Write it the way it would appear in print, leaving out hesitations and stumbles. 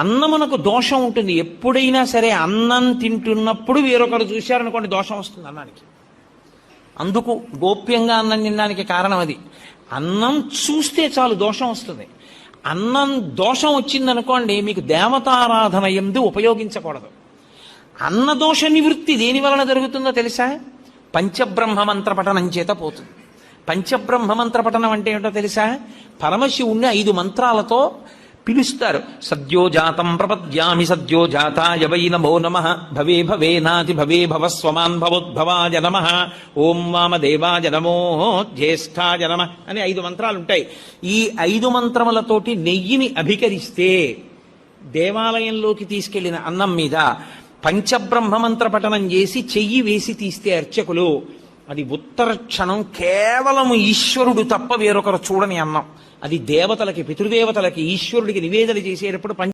అన్నమునకు దోషం ఉంటుంది. ఎప్పుడైనా సరే అన్నం తింటున్నప్పుడు వేరొకరు చూశారనుకోండి దోషం వస్తుంది అన్నానికి. అందుకు గోప్యంగా అన్నం తినడానికి కారణం అది. అన్నం చూస్తే చాలు దోషం వస్తుంది. అన్నం దోషం వచ్చిందనుకోండి మీకు దేవతారాధన యందు ఉపయోగించకూడదు. అన్నదోష నివృత్తి దేని వలన జరుగుతుందో తెలుసా? పంచబ్రహ్మ మంత్ర పఠనం చేత పోతుంది. పంచబ్రహ్మ మంత్ర పఠనం అంటే ఏంటో తెలుసా? పరమశివుణ్ణి 5 మంత్రాలతో పిలుస్తారు. సద్యోజాతం ప్రపద్యామి సద్యోజాతాయ వై నమో నమః భవే భవే నాతి భవే భవస్వమాన్ భవోద్భవాయ నమః ఓం వామదేవాయ నమో జ్యేష్ఠాయ నమః అని 5 మంత్రాలు ఉంటాయి. ఈ 5 మంత్రములతోటి నెయ్యిని అభికరిస్తే దేవాలయంలోకి తీసుకెళ్లిన అన్నం మీద పంచబ్రహ్మ మంత్ర పఠనం చేసి చెయ్యి వేసి తీస్తే అర్చకులు, అది ఉత్తర క్షణం కేవలం ఈశ్వరుడు తప్ప వేరొకరు చూడని అన్నం. అది దేవతలకి, పితృదేవతలకి, ఈశ్వరుడికి నివేదన చేసేటప్పుడు